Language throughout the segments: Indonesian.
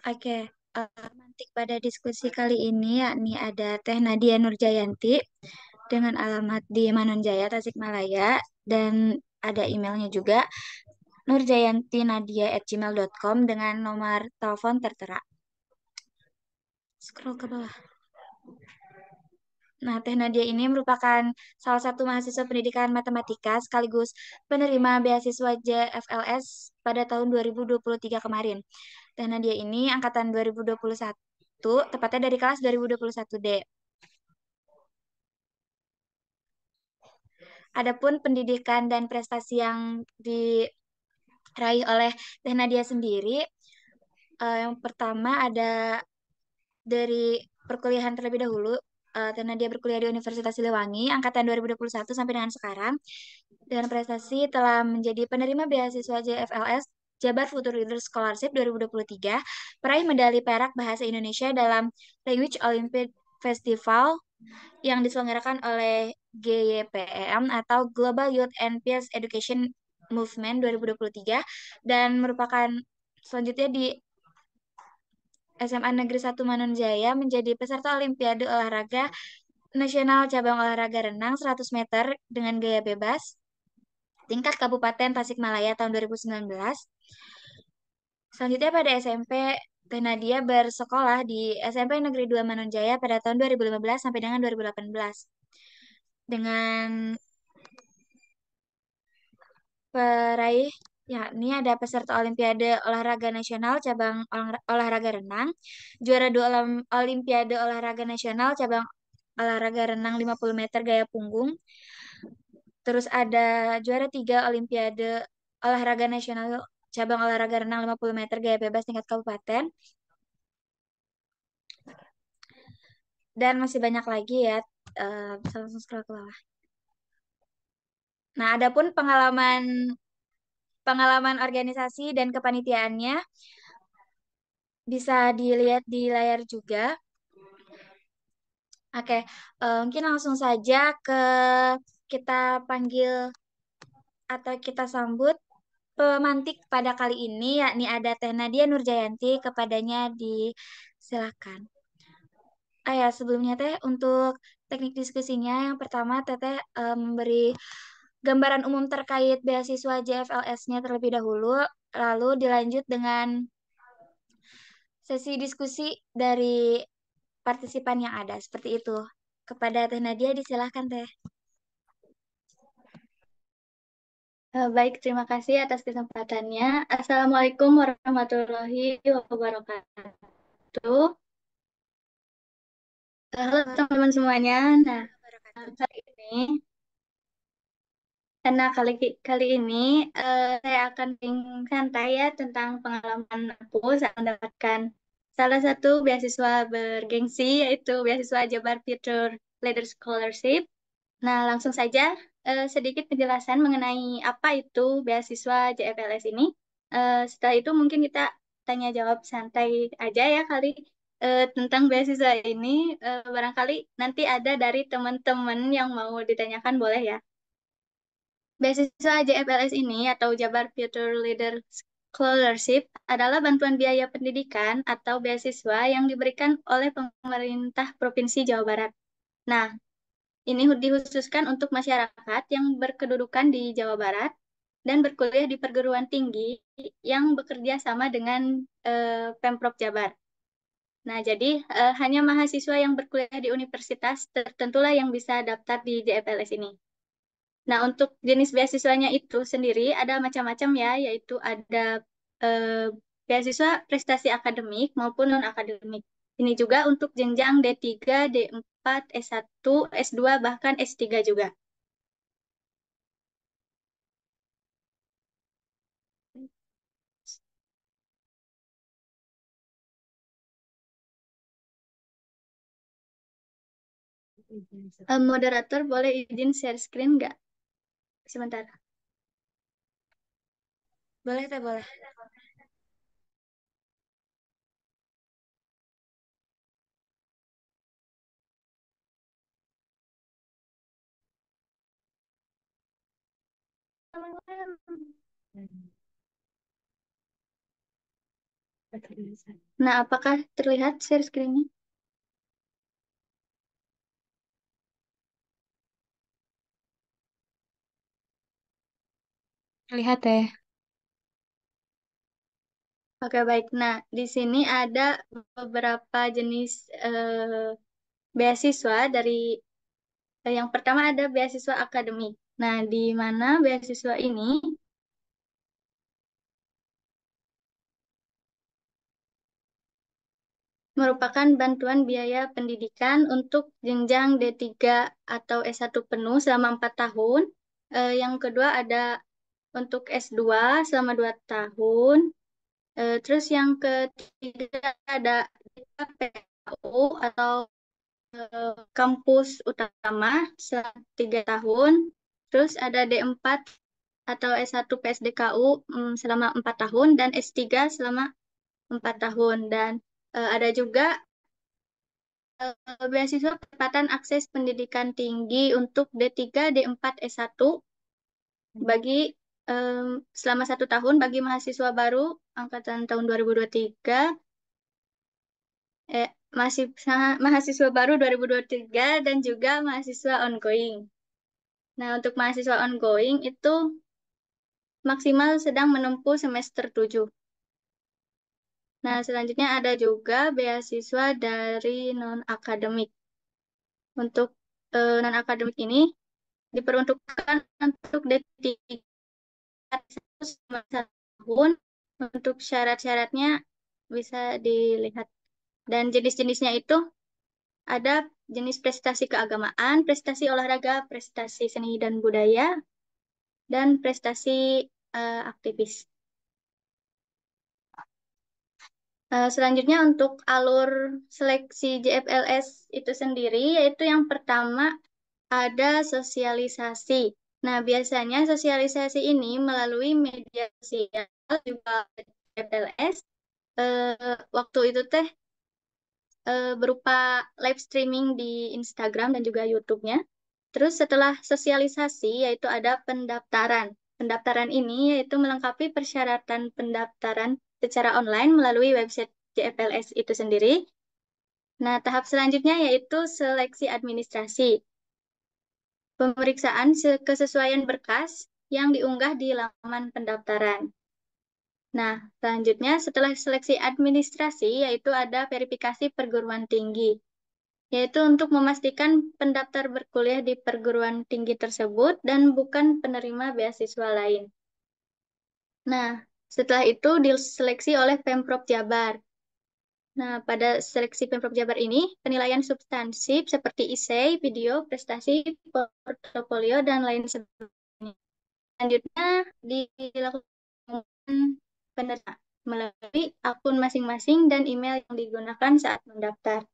Oke, mantik pada diskusi kali ini yakni ada Teh Nadia Nurjayanti dengan alamat di Manonjaya, Tasikmalaya, dan ada emailnya juga nurjayantinadia@gmail.com dengan nomor telepon tertera. Scroll ke bawah. Nah, Teh Nadia ini merupakan salah satu mahasiswa pendidikan matematika sekaligus penerima beasiswa JFLS pada tahun 2023 kemarin. Teh Nadia ini angkatan 2021, tepatnya dari kelas 2021D. Adapun pendidikan dan prestasi yang diraih oleh Teh Nadia sendiri, yang pertama ada dari perkuliahan terlebih dahulu. Karena dia berkuliah di Universitas Siliwangi angkatan 2021 sampai dengan sekarang, dan prestasi telah menjadi penerima beasiswa JFLS Jabar Future Leader Scholarship 2023, peraih medali perak bahasa Indonesia dalam Language Olympiad Festival yang diselenggarakan oleh GYPEM atau Global Youth and Peace Education Movement 2023, dan merupakan selanjutnya di SMA Negeri 1 Manunjaya menjadi peserta Olimpiade Olahraga Nasional Cabang Olahraga Renang 100 meter dengan gaya bebas tingkat Kabupaten Tasikmalaya tahun 2019. Selanjutnya pada SMP, Teh Nadia bersekolah di SMP Negeri 2 Manunjaya pada tahun 2015 sampai dengan 2018. Dengan peraih yakni ada peserta Olimpiade Olahraga Nasional cabang olahraga renang, juara dua Olimpiade Olahraga Nasional cabang olahraga renang 50 meter gaya punggung, terus ada juara tiga Olimpiade Olahraga Nasional cabang olahraga renang 50 meter gaya bebas tingkat kabupaten, dan masih banyak lagi ya. Bisa langsung scroll ke bawah. Nah, adapun pengalaman pengalaman organisasi dan kepanitiaannya bisa dilihat di layar juga. Oke, mungkin langsung saja kita panggil atau kita sambut pemantik pada kali ini, yakni ada Teh Nadia Nurjayanti. Kepadanya disilakan. Ya, sebelumnya Teh, untuk teknik diskusinya yang pertama Teteh memberi gambaran umum terkait beasiswa JFLS-nya terlebih dahulu, lalu dilanjut dengan sesi diskusi dari partisipan yang ada. Seperti itu. Kepada Teh Nadia disilahkan Teh. Baik, terima kasih atas kesempatannya. Assalamualaikum warahmatullahi wabarakatuh. Halo teman-teman semuanya. Nah, kali ini, kali ini saya akan santai ya tentang pengalaman aku saat mendapatkan salah satu beasiswa bergengsi, yaitu beasiswa Jabar Future Leader Scholarship. Nah, langsung saja sedikit penjelasan mengenai apa itu beasiswa JFLS ini. Setelah itu mungkin kita tanya jawab santai aja ya kali tentang beasiswa ini. Barangkali nanti ada dari teman-teman yang mau ditanyakan boleh ya. Beasiswa JFLS ini atau Jabar Future Leader Scholarship adalah bantuan biaya pendidikan atau beasiswa yang diberikan oleh pemerintah Provinsi Jawa Barat. Nah, ini dikhususkan untuk masyarakat yang berkedudukan di Jawa Barat dan berkuliah di perguruan tinggi yang bekerja sama dengan Pemprov Jabar. Nah, jadi hanya mahasiswa yang berkuliah di universitas tertentulah yang bisa daftar di JFLS ini. Nah, untuk jenis beasiswanya itu sendiri ada macam-macam ya, yaitu ada eh, beasiswa prestasi akademik maupun non-akademik. Ini juga untuk jenjang D3, D4, S1, S2, bahkan S3 juga. Moderator boleh izin share screen nggak? Sebentar. Boleh Teh, boleh. Nah, apakah terlihat share screen-nya? Lihat ya. Oke, baik. Nah, di sini ada beberapa jenis beasiswa dari yang pertama ada beasiswa akademik. Nah, di mana beasiswa ini merupakan bantuan biaya pendidikan untuk jenjang D3 atau S1 penuh selama 4 tahun. Yang kedua ada untuk S2 selama 2 tahun. Terus yang ketiga ada PKU atau kampus utama selama 3 tahun. Terus ada D4 atau S1 PSDKU selama 4 tahun dan S3 selama 4 tahun. Dan ada juga beasiswa percepatan akses pendidikan tinggi untuk D3, D4, S1 bagi selama 1 tahun bagi mahasiswa baru angkatan tahun 2023, masih mahasiswa baru 2023 dan juga mahasiswa ongoing. Nah, untuk mahasiswa ongoing itu maksimal sedang menempuh semester 7. Nah, selanjutnya ada juga beasiswa dari non-akademik. Untuk non-akademik ini diperuntukkan untuk D3 selama 1 tahun. Untuk syarat-syaratnya bisa dilihat. Dan jenis-jenisnya itu ada jenis prestasi keagamaan, prestasi olahraga, prestasi seni dan budaya, dan prestasi aktivis. Selanjutnya untuk alur seleksi JFLS itu sendiri, yaitu yang pertama ada sosialisasi. Nah, biasanya sosialisasi ini melalui media sosial juga JFLS. Waktu itu teh berupa live streaming di Instagram dan juga YouTube-nya. Terus setelah sosialisasi yaitu ada pendaftaran. Pendaftaran ini yaitu melengkapi persyaratan pendaftaran secara online melalui website JFLS itu sendiri. Nah, tahap selanjutnya yaitu seleksi administrasi. Pemeriksaan kesesuaian berkas yang diunggah di laman pendaftaran. Nah, selanjutnya setelah seleksi administrasi yaitu ada verifikasi perguruan tinggi, yaitu untuk memastikan pendaftar berkuliah di perguruan tinggi tersebut dan bukan penerima beasiswa lain. Nah, setelah itu diseleksi oleh Pemprov Jabar. Nah, pada seleksi Pemprov Jabar ini, penilaian substansif seperti esai, video, prestasi, portofolio, dan lain sebagainya. Selanjutnya dilakukan penerima melalui akun masing-masing dan email yang digunakan saat mendaftar.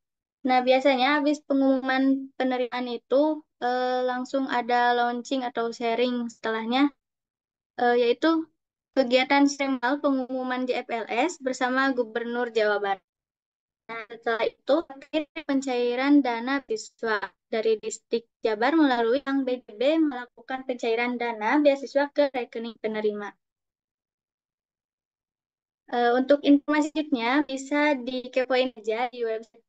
Nah, biasanya habis pengumuman penerimaan itu langsung ada launching atau sharing setelahnya, yaitu kegiatan semal pengumuman JFLS bersama Gubernur Jawa Barat. Nah, setelah itu pencairan dana beasiswa dari Distrik Jabar melalui Bank BJB melakukan pencairan dana beasiswa ke rekening penerima. Untuk informasi selanjutnya bisa dikepoin aja di website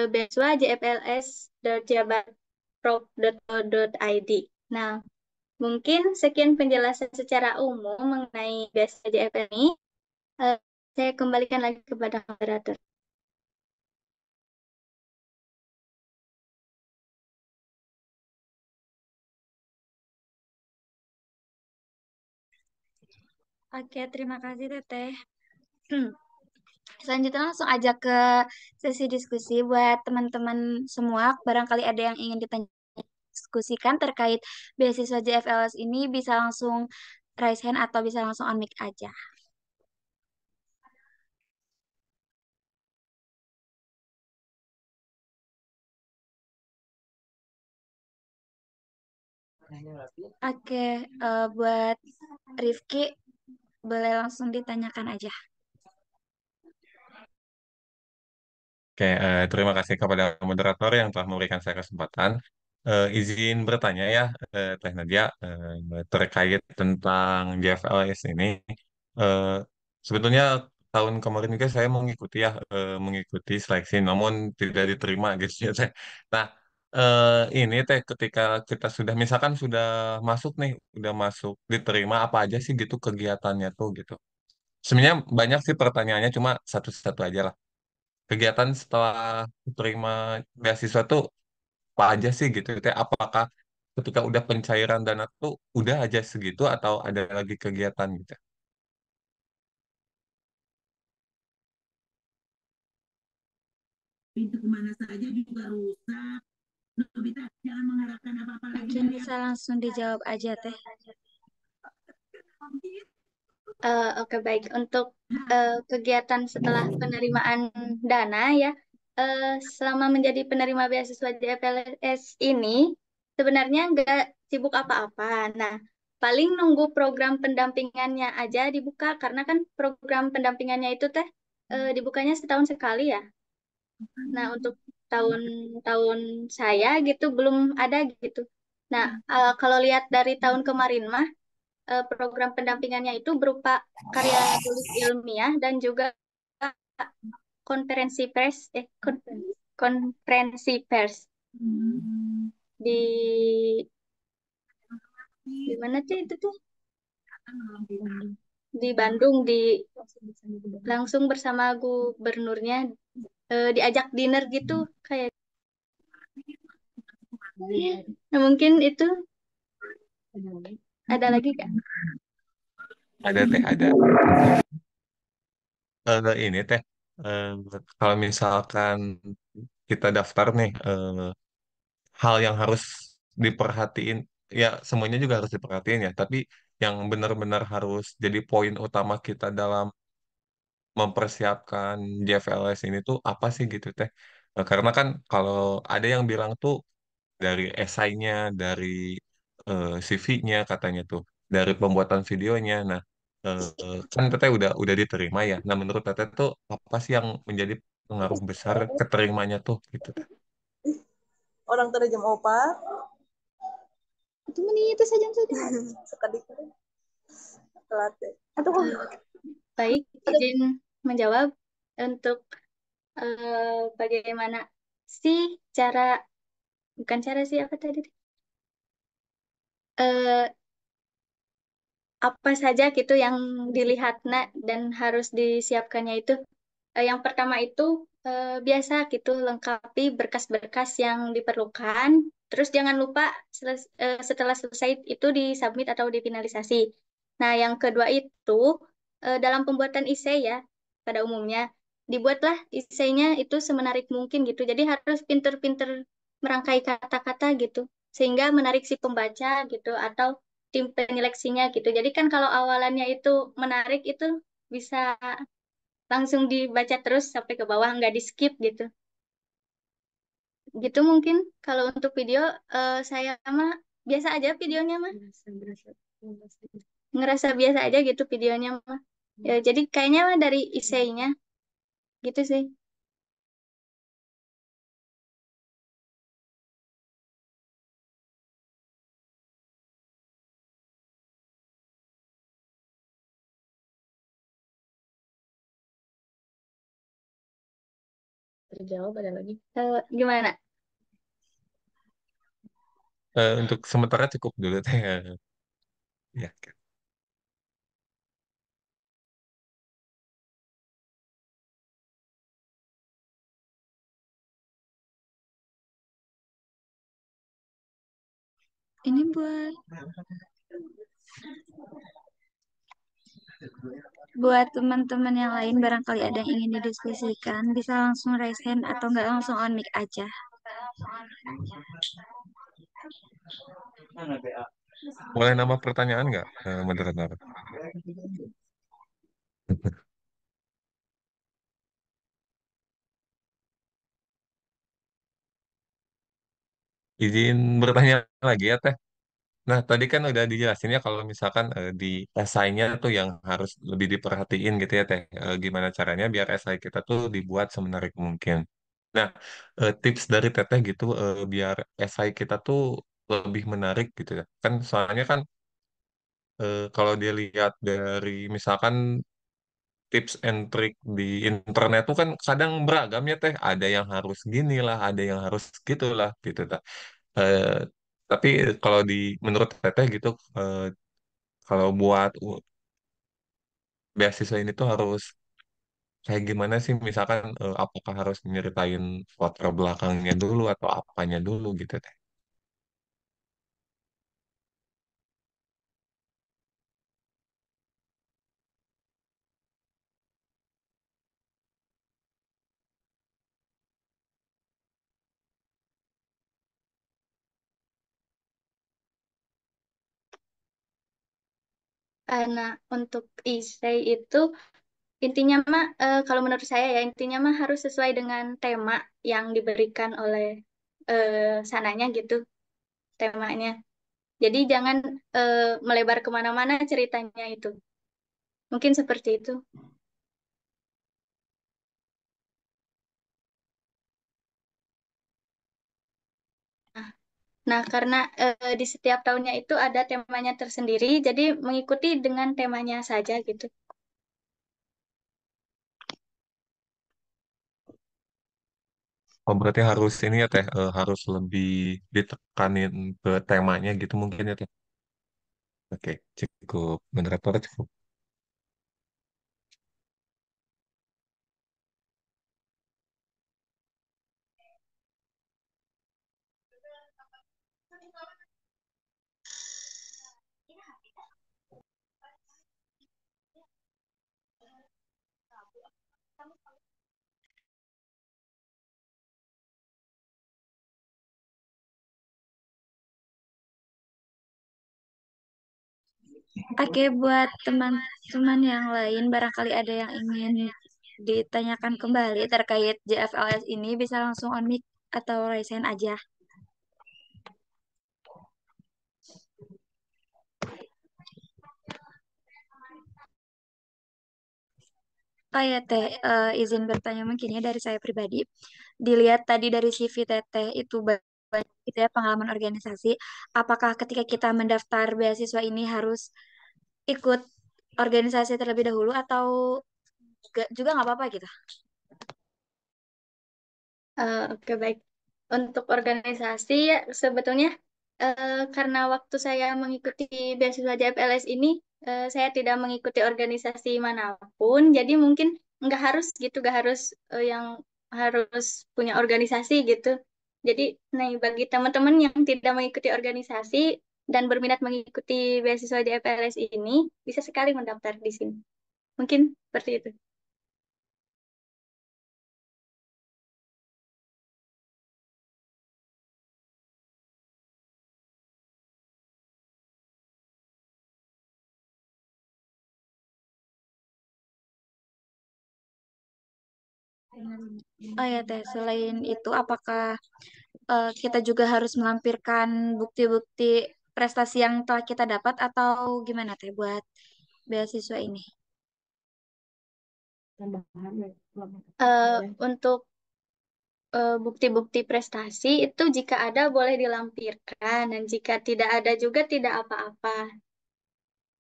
beasiswa jfls.jabarprov.go.id. Nah, mungkin sekian penjelasan secara umum mengenai beasiswa JFL ini. Eh, saya kembalikan lagi kepada moderator. Oke, terima kasih Teteh. Selanjutnya langsung aja ke sesi diskusi buat teman-teman semua. Barangkali ada yang ingin ditanya diskusikan terkait beasiswa JFLS ini bisa langsung raise hand atau bisa langsung on mic aja. Oke, buat Rifki boleh langsung ditanyakan aja. Oke, terima kasih kepada moderator yang telah memberikan saya kesempatan. Izin bertanya ya, Teh Nadia, terkait tentang JFLS ini. Eh, Sebetulnya tahun kemarin juga saya mengikuti ya, mengikuti seleksi, namun tidak diterima gitu ya teh. Nah, ini teh ketika kita sudah misalkan sudah masuk nih, udah masuk diterima apa aja sih gitu kegiatannya tuh gitu. Sebenarnya banyak sih pertanyaannya, cuma satu-satu aja lah. Kegiatan setelah diterima beasiswa tuh apa aja sih gitu teh? Apakah ketika udah pencairan dana tuh udah aja segitu atau ada lagi kegiatan gitu? Pintu kemana saja juga rusak. Nobita jangan mengharapkan apa-apa lagi Mungkin dari bisa langsung dijawab aja Teh. Oke, baik. Untuk kegiatan setelah penerimaan dana ya, selama menjadi penerima beasiswa JPLS ini, sebenarnya nggak sibuk apa-apa. Nah, paling nunggu program pendampingannya aja dibuka, karena kan program pendampingannya itu teh dibukanya setahun sekali ya. Nah, untuk tahun-tahun saya gitu belum ada gitu. Nah, kalau lihat dari tahun kemarin mah, program pendampingannya itu berupa karya tulis ilmiah dan juga konferensi pers, konferensi pers di di mana sih itu tuh, di Bandung, di langsung bersama gubernurnya, diajak dinner gitu kayak. Nah, mungkin itu ada lagi kak. Ada teh, ada. Ini teh, eh, kalau misalkan kita daftar nih, hal yang harus diperhatiin, ya semuanya juga harus diperhatiin ya, tapi yang benar-benar harus jadi poin utama kita dalam mempersiapkan JFLS ini tuh apa sih gitu teh? Karena kan kalau ada yang bilang tuh dari esainya, dari CV-nya katanya tuh, dari pembuatan videonya. Nah, kan teteh udah diterima ya. Nah, menurut teteh tuh apa sih yang menjadi pengaruh besar keterimanya tuh gitu teh? orang terjam opa. Itu menit itu saja saja. Sekali telat deh. Baik, izin menjawab untuk bagaimana sih cara, bukan cara sih apa tadi? Eh, apa saja gitu yang dilihat nak dan harus disiapkannya itu. Yang pertama itu biasa gitu lengkapi berkas-berkas yang diperlukan. Terus jangan lupa setelah selesai itu disubmit atau difinalisasi. Nah, yang kedua itu dalam pembuatan essay ya pada umumnya dibuatlah essay-nya itu semenarik mungkin gitu. Jadi harus pinter-pinter merangkai kata-kata gitu sehingga menarik si pembaca gitu atau tim penyeleksinya gitu. Jadi kan kalau awalannya itu menarik itu bisa langsung dibaca terus sampai ke bawah, nggak di skip gitu. Gitu mungkin kalau untuk video saya mah biasa aja videonya mah. Ngerasa biasa aja gitu videonya mah. Ya, jadi kayaknya mah dari isainya gitu sih. Terjawab ada lagi. Gimana? Untuk sementara cukup dulu teh. Ya. Ini buat teman-teman yang lain barangkali ada yang ingin didiskusikan, bisa langsung raise hand atau nggak langsung on mic aja. Boleh nama pertanyaan nggak, moderator? Izin bertanya lagi ya teh. Nah, tadi kan udah dijelasin ya kalau misalkan di esainya tuh yang harus lebih diperhatiin gitu ya Teh. Gimana caranya biar esai kita tuh dibuat semenarik mungkin. Nah, tips dari Teteh gitu biar esai kita tuh lebih menarik gitu ya. Kan soalnya kan kalau dilihat dari misalkan tips and trick di internet tuh kan kadang beragam ya teh. Ada yang harus gini lah, ada yang harus gitulah gitu teh. Eh, tapi kalau menurut teteh gitu, eh, kalau buat beasiswa ini tuh harus kayak gimana sih? Misalkan apakah harus nyeritain latar belakangnya dulu atau apanya dulu gitu teh? Karena untuk essay itu intinya mah kalau menurut saya ya intinya mah harus sesuai dengan tema yang diberikan oleh sananya gitu temanya. Jadi jangan melebar kemana-mana ceritanya itu. Mungkin seperti itu. Nah, karena di setiap tahunnya itu ada temanya tersendiri, jadi mengikuti dengan temanya saja gitu. Oh, berarti harus ini ya teh, harus lebih ditekanin ke temanya gitu mungkin ya teh. Oke, cukup. Moderator cukup. Oke, buat teman-teman yang lain, barangkali ada yang ingin ditanyakan kembali terkait JFLS ini, bisa langsung on mic atau raise hand aja. Oh ya Teh, izin bertanya mungkin ya dari saya pribadi. Dilihat tadi dari CV Teteh itu banyak gitu ya pengalaman organisasi. Apakah ketika kita mendaftar beasiswa ini harus ikut organisasi terlebih dahulu atau juga nggak apa-apa gitu? Oke, baik. Untuk organisasi, ya, sebetulnya karena waktu saya mengikuti beasiswa JFLS ini, saya tidak mengikuti organisasi manapun, jadi mungkin nggak harus gitu, nggak harus yang harus punya organisasi gitu. Jadi, nah bagi teman-teman yang tidak mengikuti organisasi dan berminat mengikuti beasiswa JFLS ini, bisa sekali mendaftar di sini. Mungkin seperti itu. Oh ya Teh, selain itu apakah kita juga harus melampirkan bukti-bukti prestasi yang telah kita dapat atau gimana Teh buat beasiswa ini? Untuk bukti-bukti prestasi itu jika ada boleh dilampirkan dan jika tidak ada juga tidak apa-apa.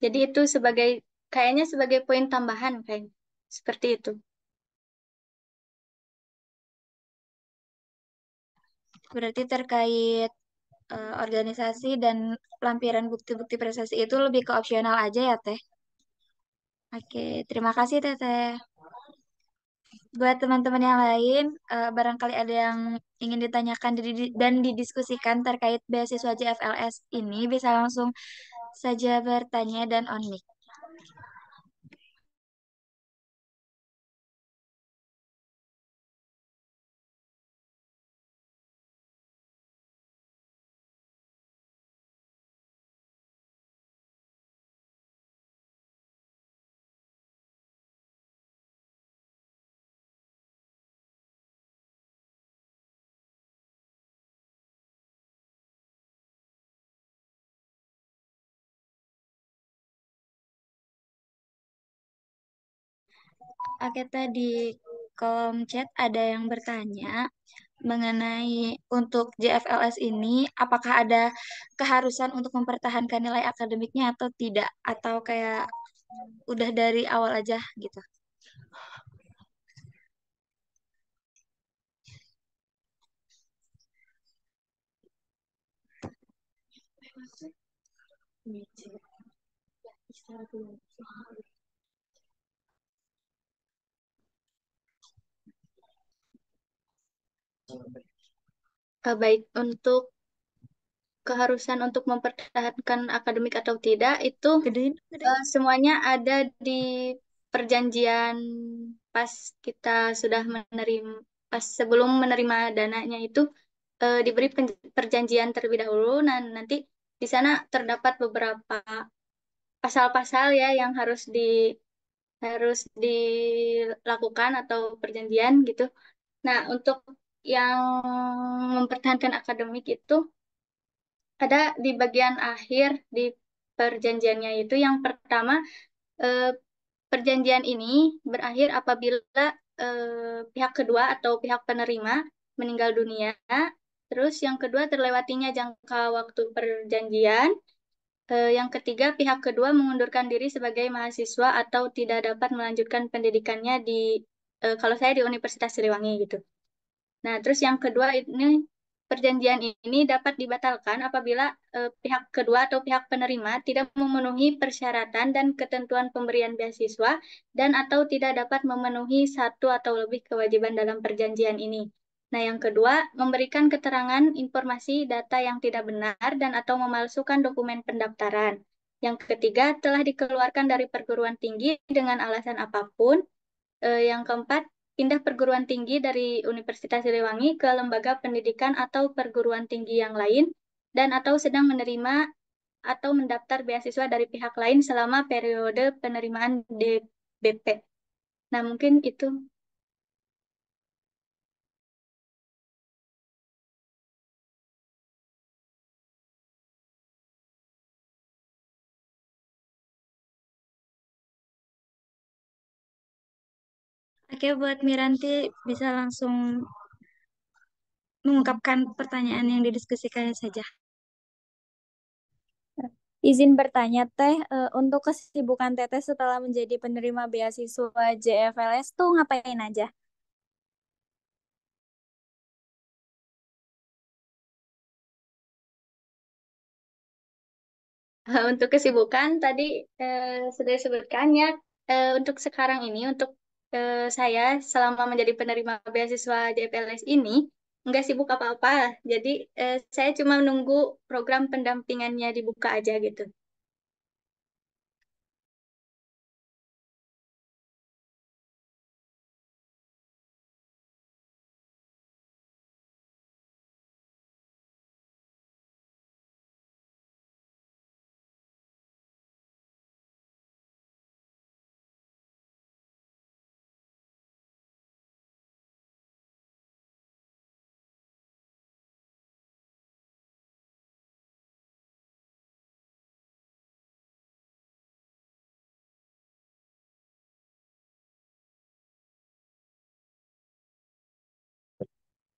Jadi itu sebagai kayaknya sebagai poin tambahan kayak seperti itu. Berarti terkait organisasi dan lampiran bukti-bukti prestasi itu lebih ke opsional aja ya Teh? Oke, terima kasih Teteh. Buat teman-teman yang lain, barangkali ada yang ingin ditanyakan dan didiskusikan terkait beasiswa JFLS ini, bisa langsung saja bertanya dan on mic. Oke, tadi kolom chat ada yang bertanya mengenai untuk JFLS ini, apakah ada keharusan untuk mempertahankan nilai akademiknya atau tidak? Atau kayak udah dari awal aja gitu? Baik, untuk keharusan untuk mempertahankan akademik atau tidak itu Gedein, semuanya ada di perjanjian pas kita sudah menerima, pas sebelum menerima dananya itu diberi perjanjian terlebih dahulu. Nah, nanti di sana terdapat beberapa pasal-pasal ya yang harus dilakukan atau perjanjian gitu. Nah, untuk yang mempertahankan akademik itu ada di bagian akhir di perjanjiannya itu yang pertama, eh, perjanjian ini berakhir apabila pihak kedua atau pihak penerima meninggal dunia. Terus yang kedua terlewatinya jangka waktu perjanjian. Yang ketiga, pihak kedua mengundurkan diri sebagai mahasiswa atau tidak dapat melanjutkan pendidikannya di kalau saya di Universitas Siliwangi gitu. Nah, terus yang kedua ini perjanjian ini dapat dibatalkan apabila pihak kedua atau pihak penerima tidak memenuhi persyaratan dan ketentuan pemberian beasiswa dan atau tidak dapat memenuhi satu atau lebih kewajiban dalam perjanjian ini. Nah, yang kedua, memberikan keterangan informasi data yang tidak benar dan atau memalsukan dokumen pendaftaran. Yang ketiga, telah dikeluarkan dari perguruan tinggi dengan alasan apapun. Yang keempat, pindah perguruan tinggi dari Universitas Siliwangi ke lembaga pendidikan atau perguruan tinggi yang lain dan atau sedang menerima atau mendaftar beasiswa dari pihak lain selama periode penerimaan DBP. Nah, mungkin itu. Oke, buat Miranti bisa langsung mengungkapkan pertanyaan yang didiskusikan saja. Izin bertanya Teh, untuk kesibukan Teteh setelah menjadi penerima beasiswa JFLS tuh ngapain aja? Untuk kesibukan tadi sudah disebutkan ya. Untuk sekarang ini, untuk saya selama menjadi penerima beasiswa JPLS ini, nggak sibuk apa-apa. Jadi saya cuma nunggu program pendampingannya dibuka aja gitu.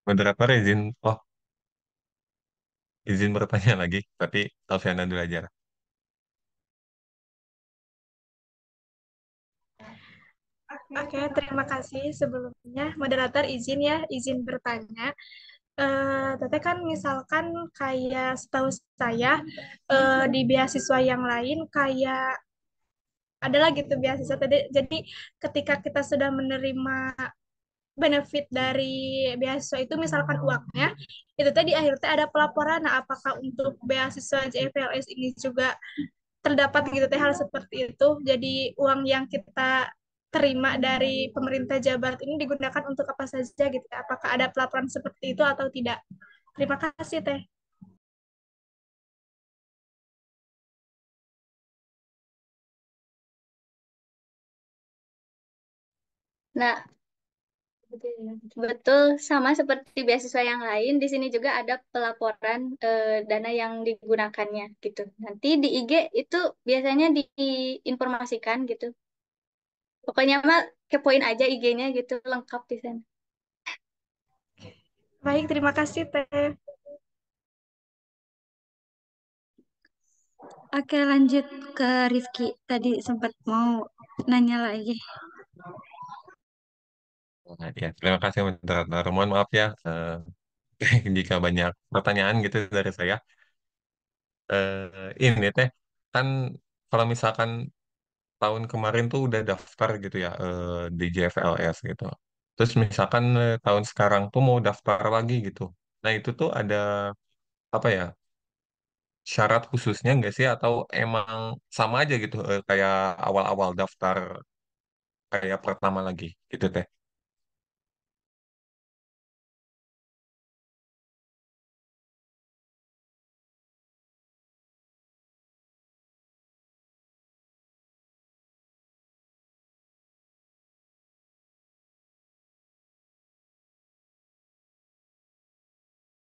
Moderator izin, oh izin bertanya lagi, tapi Alfiana dulu aja. Oke, terima kasih sebelumnya. Moderator izin ya, izin bertanya. Teteh kan misalkan kayak setahu saya di beasiswa yang lain kayak adalah gitu beasiswa tadi. Jadi ketika kita sudah menerima benefit dari beasiswa itu misalkan uangnya, itu tadi akhirnya ada pelaporan. Nah, apakah untuk beasiswa JFLS ini juga terdapat gitu teh hal seperti itu. Jadi uang yang kita terima dari pemerintah Jawa Barat ini digunakan untuk apa saja gitu. Apakah ada pelaporan seperti itu atau tidak? Terima kasih teh. Nah, betul sama seperti beasiswa yang lain, di sini juga ada pelaporan dana yang digunakannya gitu. Nanti di IG itu biasanya diinformasikan gitu. Pokoknya mah kepoin aja IG-nya gitu, lengkap di sana. Baik, terima kasih teh. Oke, lanjut ke Rifki. Tadi sempat mau nanya lagi. Nah, ya, terima kasih moderator. Mohon maaf ya jika banyak pertanyaan gitu dari saya. ini teh kan kalau misalkan tahun kemarin tuh udah daftar gitu ya di JFLS gitu. Terus misalkan tahun sekarang tuh mau daftar lagi gitu. Nah itu tuh ada apa ya syarat khususnya nggak sih atau emang sama aja gitu kayak awal-awal daftar kayak pertama lagi gitu teh.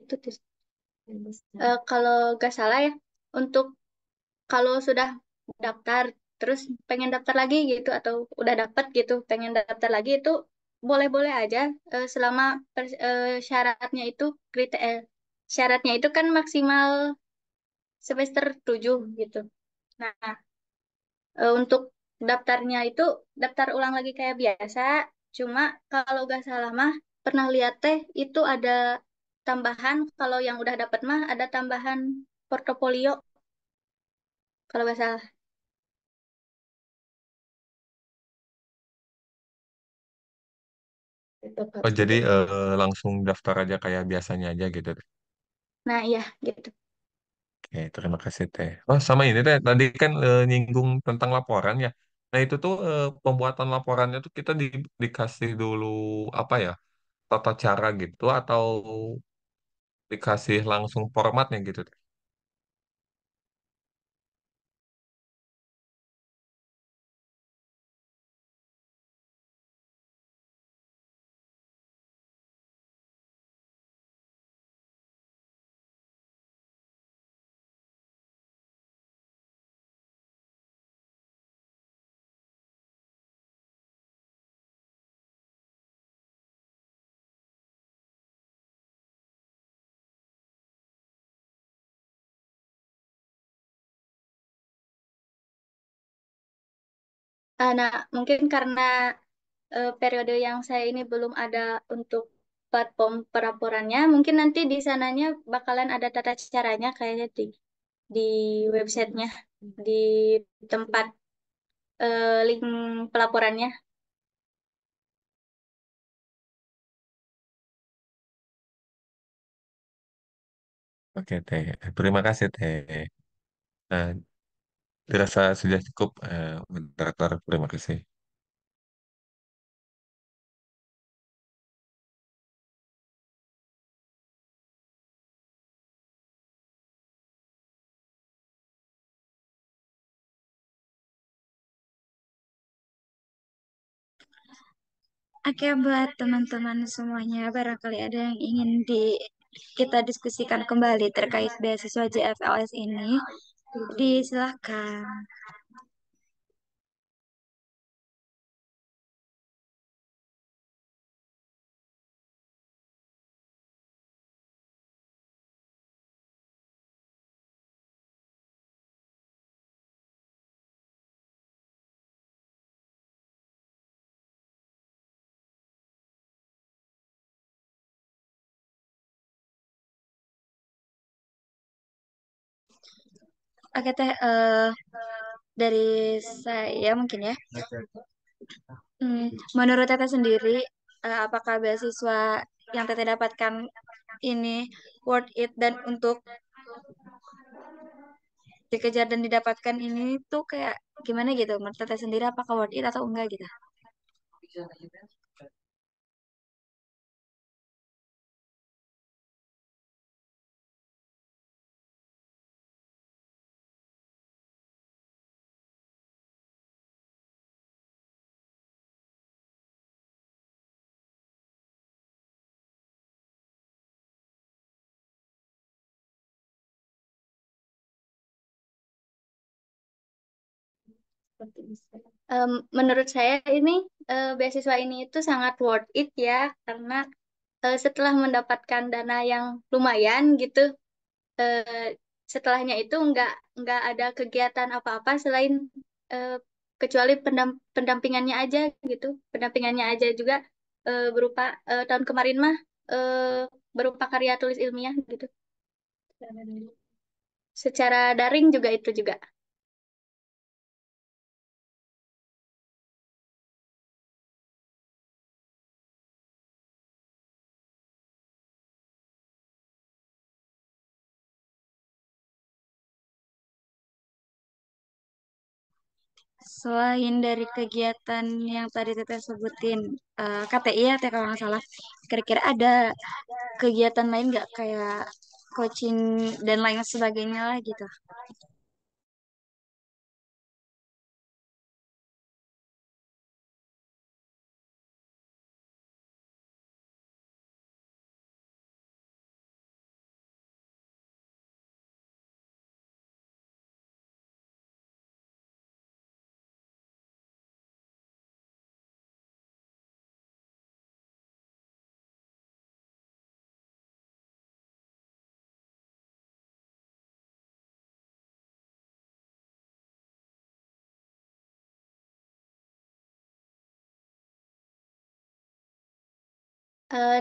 Itu kalau nggak salah ya, untuk kalau sudah daftar terus pengen daftar lagi gitu atau udah dapet gitu pengen daftar lagi itu boleh-boleh aja selama syaratnya itu syaratnya itu kan maksimal semester 7 gitu. Nah, untuk daftarnya itu daftar ulang lagi kayak biasa. Cuma kalau nggak salah mah pernah lihat teh itu ada tambahan kalau yang udah dapet mah ada tambahan portofolio kalau nggak salah. Oh jadi langsung daftar aja kayak biasanya aja gitu teh. Nah, iya gitu. Oke, terima kasih teh. Oh sama ini teh tadi kan nyinggung tentang laporan ya. Nah itu tuh pembuatan laporannya tuh kita dikasih dulu apa ya tata cara gitu atau dikasih langsung formatnya gitu teh. Nah, mungkin karena periode yang saya ini belum ada untuk platform pelaporannya, mungkin nanti di sananya bakalan ada tata caranya kayaknya di websitenya, di tempat link pelaporannya. Oke teh, terima kasih teh. Nah, dirasa sudah cukup moderator. Terima kasih. Oke, buat teman-teman semuanya, barangkali ada yang ingin kita diskusikan kembali terkait beasiswa JFLS ini, disilahkan. Oke, Teh, dari saya mungkin ya. Menurut Teteh sendiri, apakah beasiswa yang Teteh dapatkan ini worth it dan untuk dikejar dan didapatkan ini tuh kayak gimana gitu? Menurut Teteh sendiri apakah worth it atau enggak gitu? Menurut saya ini beasiswa ini itu sangat worth it ya karena setelah mendapatkan dana yang lumayan gitu, eh, setelahnya itu nggak ada kegiatan apa-apa selain eh, kecuali pendampingannya aja gitu, pendampingannya aja juga berupa tahun kemarin mah berupa karya tulis ilmiah gitu. secara daring juga itu juga. Selain dari kegiatan yang tadi Teteh sebutin, KTI ya Teh kalau nggak salah, kira-kira ada kegiatan lain nggak kayak coaching dan lain sebagainya lah gitu?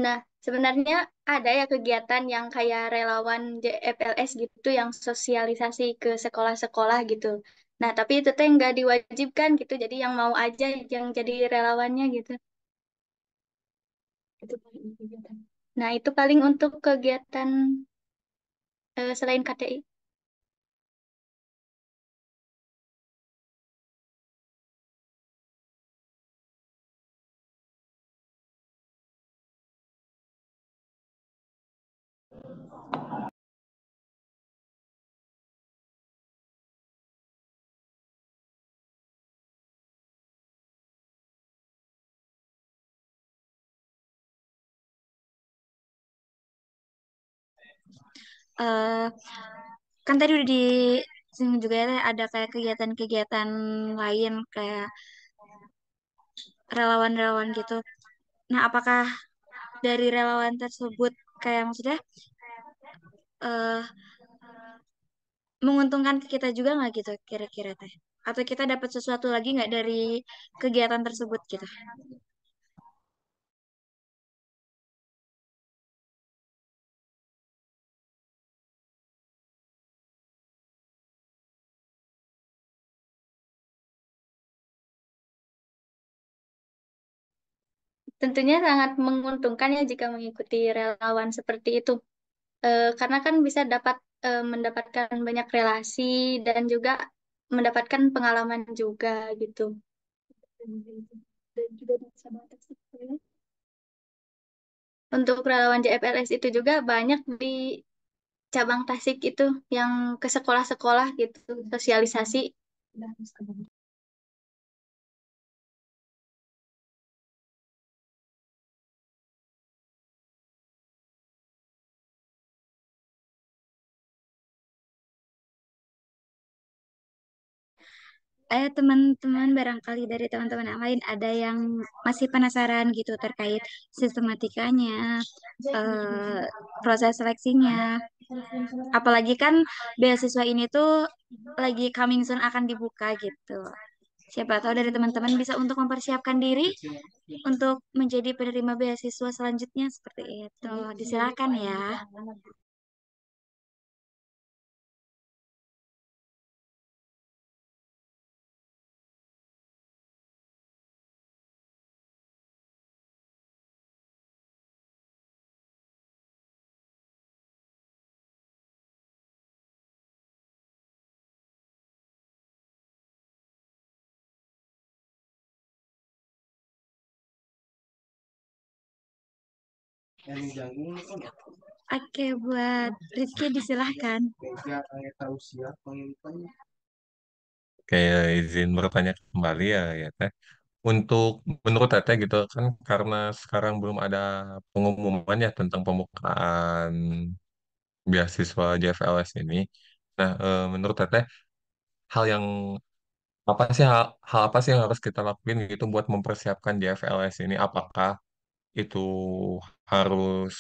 Nah, sebenarnya ada ya kegiatan yang kayak relawan JFLS gitu yang sosialisasi ke sekolah-sekolah gitu. Nah, tapi itu teh nggak diwajibkan gitu, jadi yang mau aja yang jadi relawannya gitu. Itu paling kegiatan. Nah, itu paling untuk kegiatan selain KTI. Eh, kan tadi udah disinggung juga ya Teh, ada kayak kegiatan-kegiatan lain kayak relawan-relawan gitu. Nah, apakah dari relawan tersebut kayak maksudnya eh menguntungkan ke kita juga nggak gitu kira-kira Teh? Atau kita dapat sesuatu lagi nggak dari kegiatan tersebut gitu? Tentunya sangat menguntungkan ya jika mengikuti relawan seperti itu. Karena kan bisa mendapatkan banyak relasi dan juga mendapatkan pengalaman juga gitu. Dan juga bisa beradaptasi. Untuk relawan JFLS itu juga banyak di cabang Tasik itu yang ke sekolah-sekolah gitu, sosialisasi. Teman-teman barangkali dari teman-teman yang lain ada yang masih penasaran gitu terkait sistematikanya, eh, proses seleksinya. Apalagi kan beasiswa ini tuh lagi coming soon akan dibuka gitu. Siapa tahu dari teman-teman bisa untuk mempersiapkan diri untuk menjadi penerima beasiswa selanjutnya seperti itu. Disilakan ya. Oke, buat Rizky disilahkan. Kayak izin bertanya kembali ya, ya Teh. Untuk menurut Teteh gitu kan karena sekarang belum ada pengumuman ya tentang pembukaan beasiswa JFLS ini. Nah, menurut Teteh hal yang hal apa sih yang harus kita lakuin gitu buat mempersiapkan JFLS ini? Apakah itu harus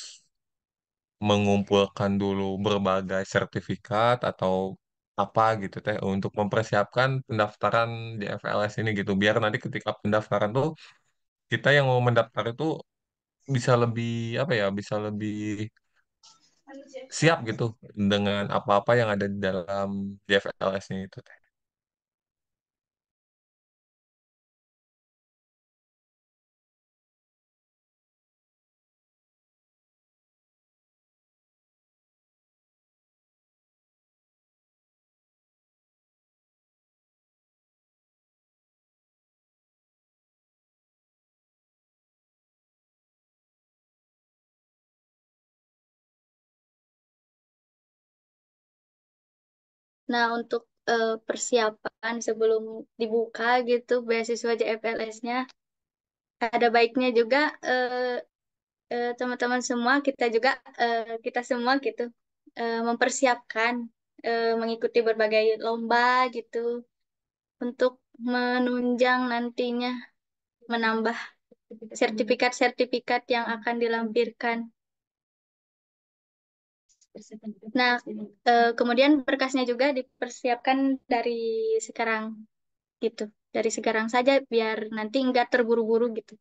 mengumpulkan dulu berbagai sertifikat atau apa gitu teh untuk mempersiapkan pendaftaran JFLS ini gitu biar nanti ketika pendaftaran tuh kita yang mau mendaftar itu bisa lebih apa ya bisa lebih siap gitu dengan apa-apa yang ada di dalam JFLS-nya itu teh. Nah, untuk persiapan sebelum dibuka gitu beasiswa JFLS-nya, ada baiknya juga teman-teman semua, kita semua gitu mempersiapkan mengikuti berbagai lomba gitu untuk menunjang nantinya menambah sertifikat-sertifikat yang akan dilampirkan. Nah, kemudian berkasnya juga dipersiapkan dari sekarang gitu, dari sekarang saja biar nanti nggak terburu-buru gitu.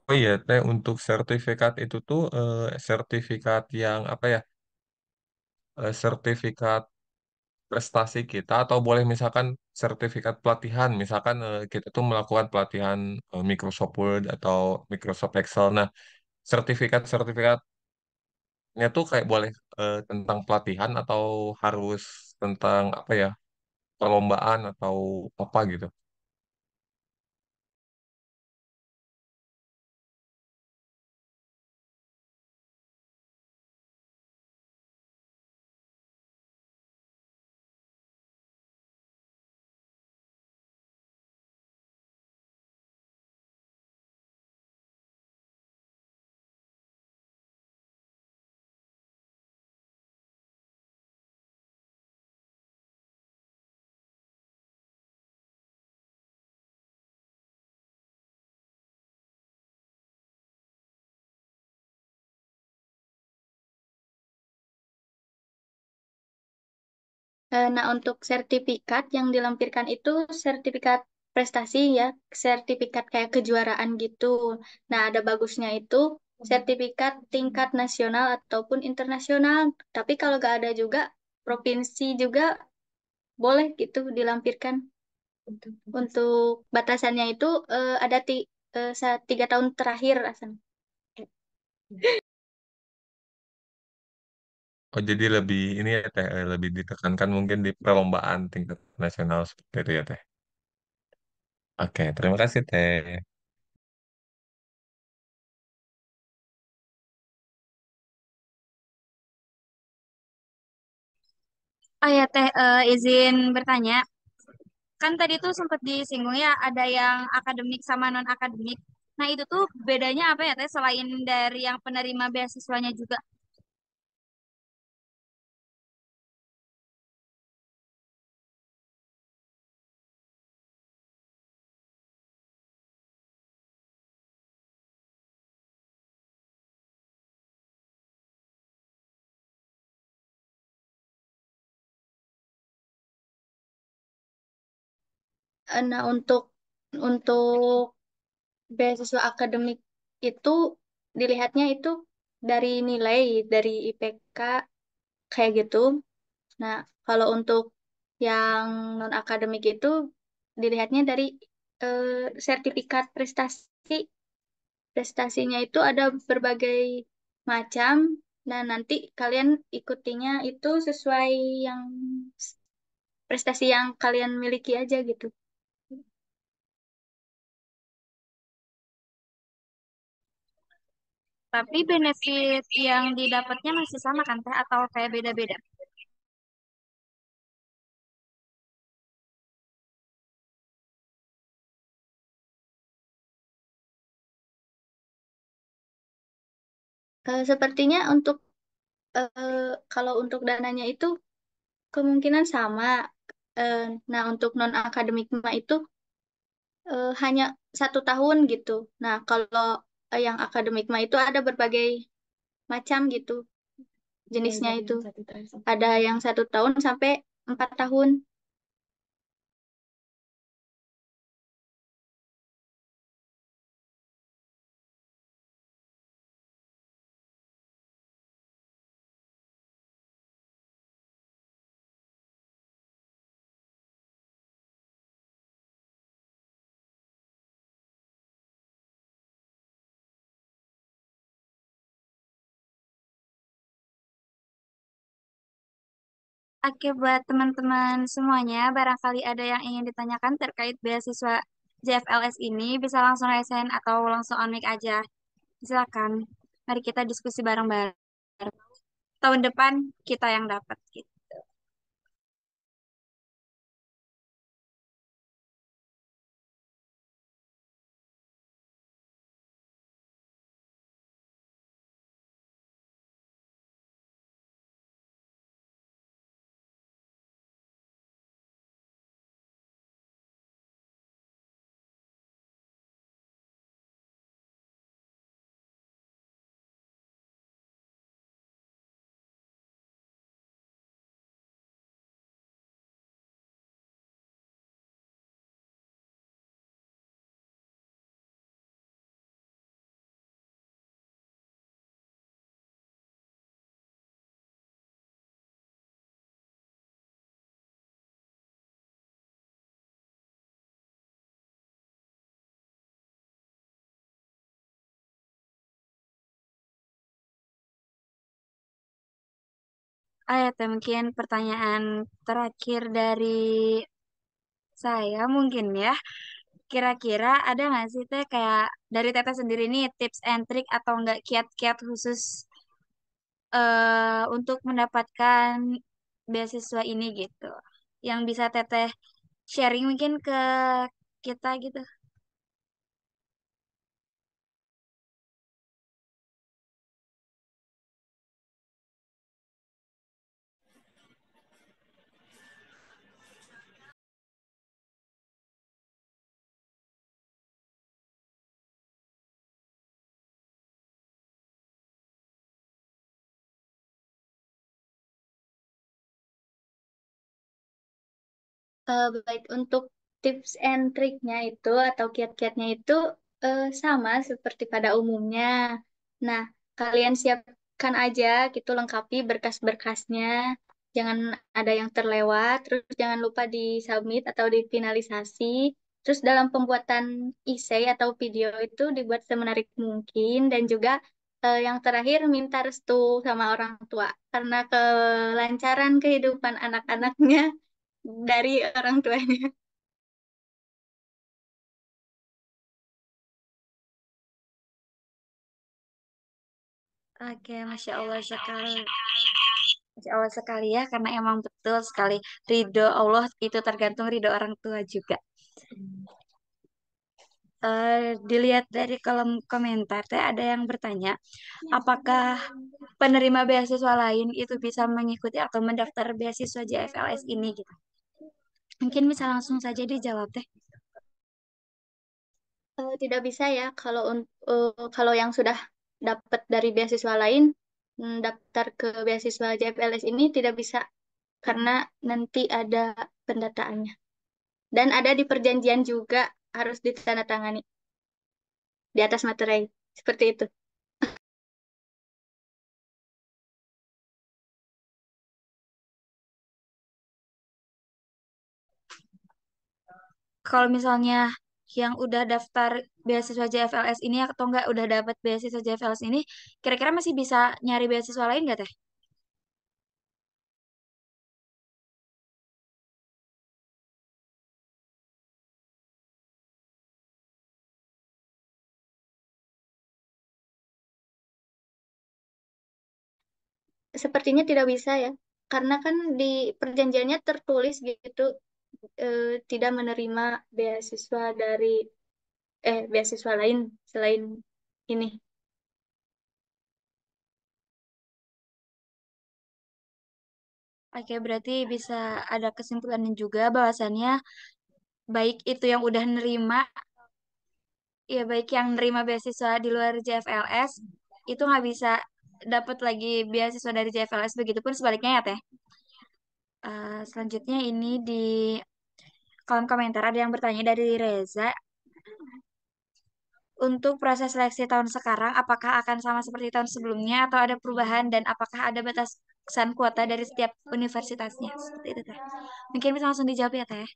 Oh iya teh untuk sertifikat itu tuh sertifikat yang apa ya? Sertifikat prestasi kita atau boleh misalkan sertifikat pelatihan misalkan kita tuh melakukan pelatihan Microsoft Word atau Microsoft Excel. Nah, sertifikatnya tuh kayak boleh tentang pelatihan atau harus tentang apa ya perlombaan atau apa gitu. Nah, untuk sertifikat yang dilampirkan itu sertifikat prestasi ya, sertifikat kayak kejuaraan gitu. Nah, ada bagusnya itu sertifikat tingkat nasional ataupun internasional. Tapi kalau nggak ada juga, provinsi juga boleh gitu dilampirkan. Untuk batasannya itu ada 3 tahun terakhir asal. Oh jadi lebih ini ya teh lebih ditekankan mungkin di perlombaan tingkat nasional seperti itu ya teh. Oke, terima kasih teh. Oh ya Teh, izin bertanya. Kan tadi tuh sempat disinggung ya, ada yang akademik sama non-akademik. Nah itu tuh bedanya apa ya Teh, selain dari yang penerima beasiswanya juga? Nah, untuk beasiswa akademik itu dilihatnya itu dari nilai, dari IPK kayak gitu. Nah, kalau untuk yang non akademik itu dilihatnya dari eh, sertifikat prestasi. Prestasinya itu ada berbagai macam. Nah, nanti kalian ikutinya itu sesuai yang prestasi yang kalian miliki aja gitu. Tapi benefit yang didapatnya masih sama kan Teh, atau kayak beda-beda? Sepertinya untuk kalau untuk dananya itu kemungkinan sama. Eh, nah, untuk non akademik mah itu hanya 1 tahun gitu. Nah, kalau yang akademik mah itu ada berbagai macam gitu. jenisnya itu. Ada yang 1 tahun sampai 4 tahun. Oke, buat teman-teman semuanya, barangkali ada yang ingin ditanyakan terkait beasiswa JFLS ini, bisa langsung raise atau langsung on mic aja. Silakan. Mari kita diskusi bareng-bareng. Tahun depan kita yang dapat gitu. Ya, Teh, mungkin pertanyaan terakhir dari saya mungkin ya. Kira-kira ada nggak sih Teh kayak dari Teteh sendiri nih tips and trick atau enggak kiat-kiat khusus untuk mendapatkan beasiswa ini gitu. Yang bisa Teteh sharing mungkin ke kita gitu. Baik untuk tips and triknya itu atau kiat-kiatnya itu sama seperti pada umumnya. Nah, kalian siapkan aja gitu lengkapi berkas-berkasnya. Jangan ada yang terlewat, terus jangan lupa di-submit atau difinalisasi. Terus dalam pembuatan essay atau video itu dibuat semenarik mungkin dan juga yang terakhir minta restu sama orang tua karena kelancaran kehidupan anak-anaknya dari orang tuanya. Oke, Masya Allah sekali. Masya Allah sekali ya, karena emang betul sekali. Ridho Allah itu tergantung ridho orang tua juga. Dilihat dari kolom komentar, teh ada yang bertanya, apakah penerima beasiswa lain itu bisa mengikuti atau mendaftar beasiswa JFLS ini gitu? Mungkin bisa langsung saja dijawab teh. Tidak bisa ya kalau yang sudah dapat dari beasiswa lain daftar ke beasiswa JFLS ini tidak bisa karena nanti ada pendataannya dan ada di perjanjian juga harus ditandatangani di atas materai seperti itu. Kalau misalnya yang udah daftar beasiswa JFLS ini atau enggak udah dapat beasiswa JFLS ini, kira-kira masih bisa nyari beasiswa lain nggak teh? Sepertinya tidak bisa ya karena kan di perjanjiannya tertulis gitu tidak menerima beasiswa dari beasiswa lain selain ini. Oke, berarti bisa ada kesimpulan juga bahwasannya baik itu yang udah nerima, ya baik yang nerima beasiswa di luar JFLS itu nggak bisa dapat lagi beasiswa dari JFLS, begitupun sebaliknya ya Teh. Selanjutnya ini di kolom komentar ada yang bertanya dari Reza. Untuk proses seleksi tahun sekarang, apakah akan sama seperti tahun sebelumnya atau ada perubahan dan apakah ada batasan kuota dari setiap universitasnya? Seperti itu Teh. Mungkin bisa langsung dijawab ya Teh.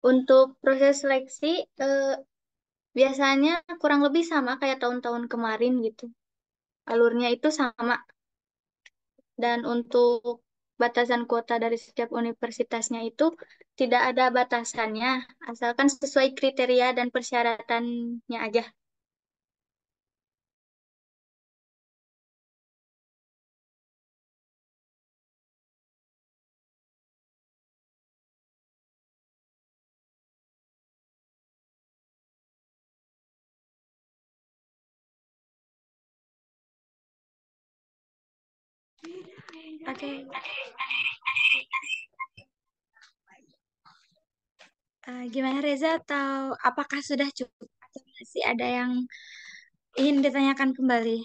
Untuk proses seleksi, biasanya kurang lebih sama kayak tahun-tahun kemarin gitu. Alurnya itu sama. Dan untuk batasan kuota dari setiap universitasnya itu tidak ada batasannya, asalkan sesuai kriteria dan persyaratannya aja. Oke. Gimana Reza? Atau apakah sudah cukup atau masih ada yang ingin ditanyakan kembali?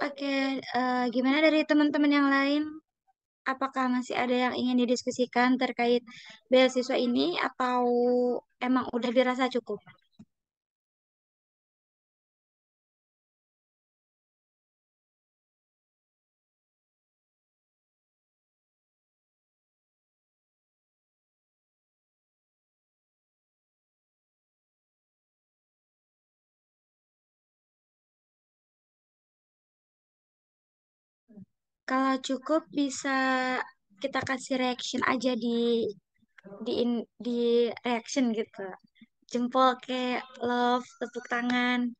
Oke, gimana dari teman-teman yang lain? Apakah masih ada yang ingin didiskusikan terkait beasiswa ini atau emang udah dirasa cukup? Kalau cukup bisa kita kasih reaction aja di reaction gitu. Jempol kayak love, tepuk tangan.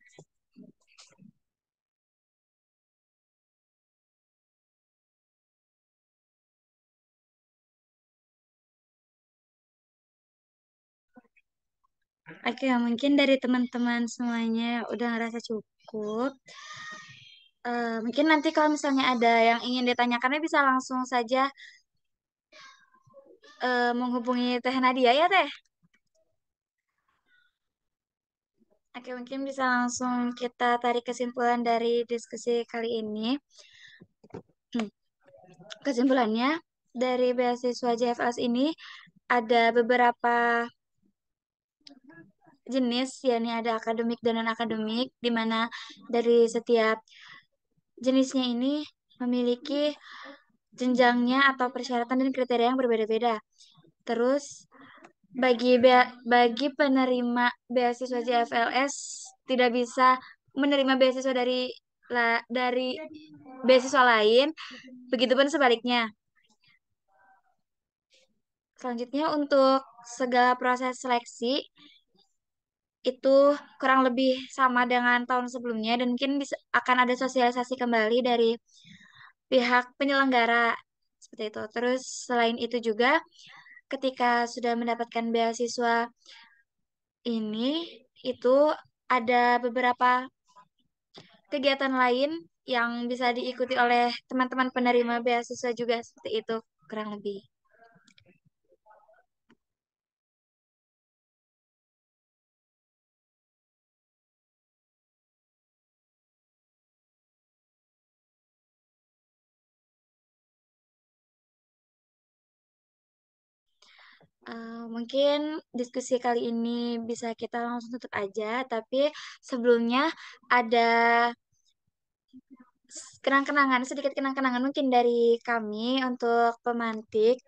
Oke, mungkin dari teman-teman semuanya udah ngerasa cukup. Mungkin nanti kalau misalnya ada yang ingin ditanyakannya bisa langsung saja menghubungi Teh Nadia ya Teh. Oke, mungkin bisa langsung kita tarik kesimpulan dari diskusi kali ini. Kesimpulannya, dari beasiswa JFS ini ada beberapa jenis, yakni ada akademik dan non-akademik, di mana dari setiap jenisnya ini memiliki jenjangnya atau persyaratan dan kriteria yang berbeda-beda. Terus, bagi penerima beasiswa JFLS tidak bisa menerima beasiswa dari beasiswa lain, begitupun sebaliknya. Selanjutnya untuk segala proses seleksi itu kurang lebih sama dengan tahun sebelumnya dan mungkin akan ada sosialisasi kembali dari pihak penyelenggara seperti itu. Terus selain itu juga ketika sudah mendapatkan beasiswa ini itu ada beberapa kegiatan lain yang bisa diikuti oleh teman-teman penerima beasiswa juga seperti itu kurang lebih. Mungkin diskusi kali ini bisa kita langsung tutup aja, tapi sebelumnya ada kenang-kenangan, sedikit kenang-kenangan mungkin dari kami untuk pemantik.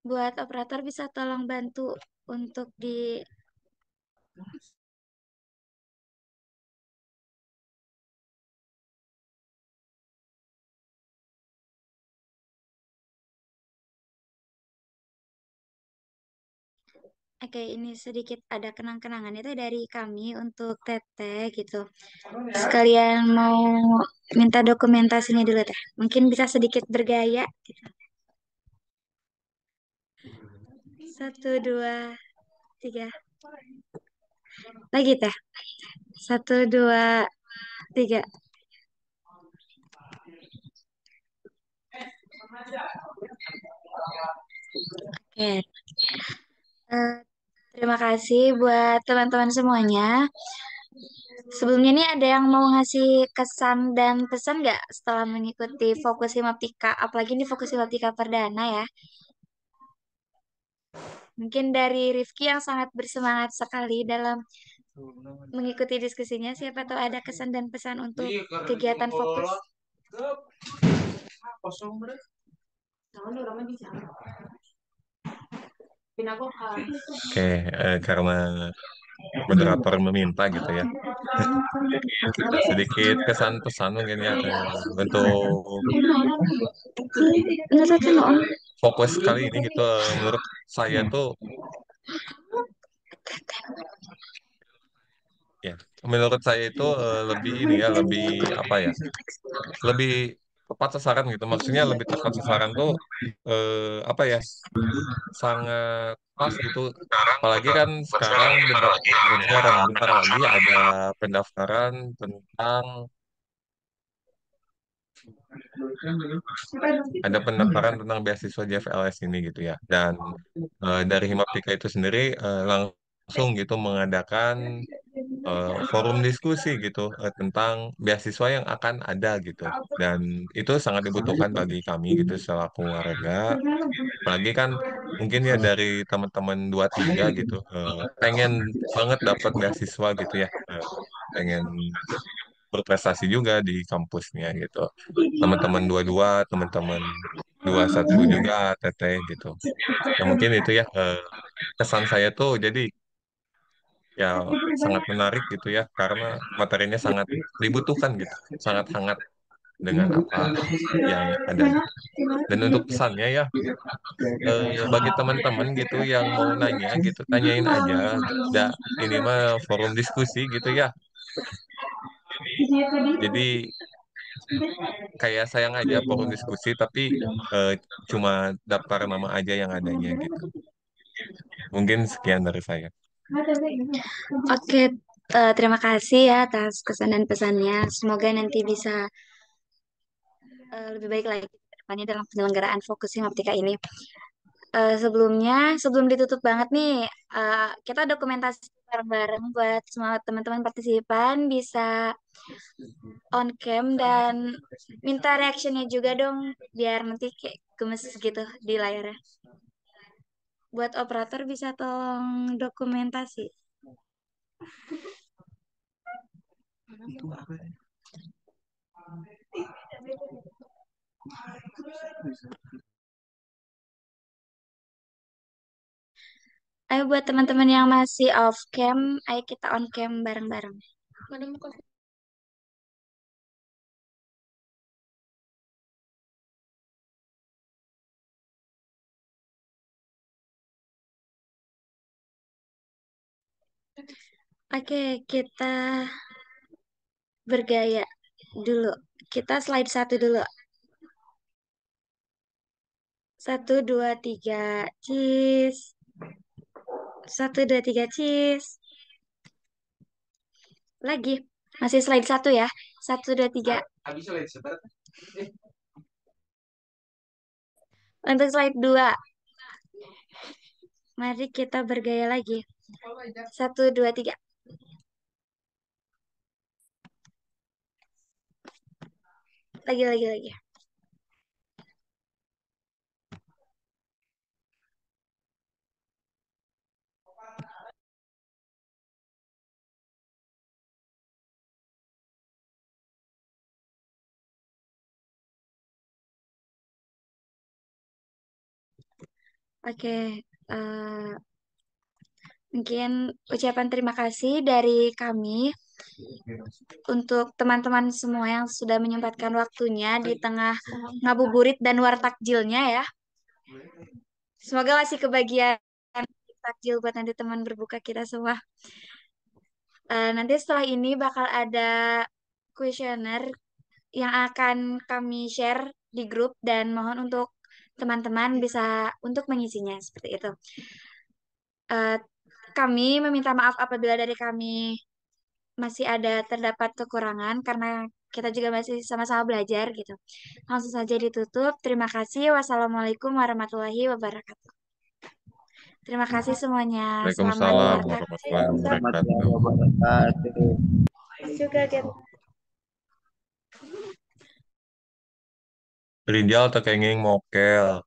Buat operator bisa tolong bantu untuk di Oke, ini sedikit ada kenang-kenangan itu dari kami untuk Teteh gitu. Sekalian mau minta dokumentasinya dulu Teh. Mungkin bisa sedikit bergaya gitu. Satu, dua, tiga. Lagi Teh. Satu, dua, tiga. Oke. Eh, terima kasih buat teman-teman semuanya. Sebelumnya nih ada yang mau ngasih kesan dan pesan nggak setelah mengikuti Fokus Himaptika, apalagi ini Fokus Himaptika Perdana ya. Mungkin dari Rifki yang sangat bersemangat sekali dalam mengikuti diskusinya, siapa tahu ada kesan dan pesan untuk kegiatan Fokus. Oke, karena moderator meminta gitu ya. Sedikit kesan pesan mungkin ya untuk fokus kali ini gitu. Menurut saya tuh ya, menurut saya itu lebih ini ya, lebih apa ya, lebih tepat sasaran gitu. Maksudnya lebih tepat sasaran tuh apa ya, sangat pas gitu. Apalagi kan sekarang bukan sekarang, bentar lagi pendaftaran tentang ada pendaftaran tentang beasiswa JFLS ini gitu ya. Dan dari Himaptika itu sendiri langsung gitu mengadakan forum diskusi gitu tentang beasiswa yang akan ada gitu. Dan itu sangat dibutuhkan bagi kami gitu selaku warga. Apalagi kan mungkin ya dari teman-teman 23 gitu pengen banget dapat beasiswa gitu ya. Pengen berprestasi juga di kampusnya gitu. Teman-teman 22, teman-teman 21 juga teteh gitu. Ya mungkin itu ya kesan saya tuh jadi ya sangat menarik gitu ya karena materinya sangat dibutuhkan gitu, sangat hangat dengan apa yang ada gitu. Dan untuk pesannya ya bagi teman-teman gitu yang mau nanya gitu, tanyain aja. Da, ini mah forum diskusi gitu ya. Jadi kayak sayang aja forum diskusi tapi eh, cuma daftar nama aja yang adanya gitu. Mungkin sekian dari saya. Oke, terima kasih ya atas kesan dan pesannya. Semoga nanti bisa lebih baik lagi ke depannya dalam penyelenggaraan Fokus Himaptika ini. Sebelum ditutup banget nih, kita dokumentasi bareng-bareng buat semua teman-teman partisipan bisa on cam dan minta reactionnya juga dong, biar nanti kayak gemes gitu di layarnya. Buat operator bisa tolong dokumentasi. Ayo buat teman-teman yang masih off cam, ayo kita on cam bareng-bareng. Oke, kita bergaya dulu. Kita slide satu dulu. Satu, dua, tiga, cheese. Satu, dua, tiga, cheese. Lagi. Masih slide satu ya. Satu, dua, tiga. Untuk slide dua. Mari kita bergaya lagi. Satu, dua, tiga. Lagi. Oke, eh, mungkin ucapan terima kasih dari kami untuk teman-teman semua yang sudah menyempatkan waktunya di tengah ngabuburit dan wartakjilnya ya. Semoga masih kebagian takjil buat nanti teman berbuka kita semua. Nanti setelah ini bakal ada kuesioner yang akan kami share di grup dan mohon untuk teman-teman bisa untuk mengisinya seperti itu. Eh, Kami meminta maaf apabila dari kami masih ada terdapat kekurangan karena kita juga masih sama-sama belajar gitu. Langsung saja ditutup. Terima kasih. Wassalamualaikum warahmatullahi wabarakatuh. Terima kasih semuanya. Selamat Waalaikumsalam berwartaji. warahmatullahi Selamat siang wabarakatuh. wabarakatuh. juga Gen. Rinjal tekenging mokel.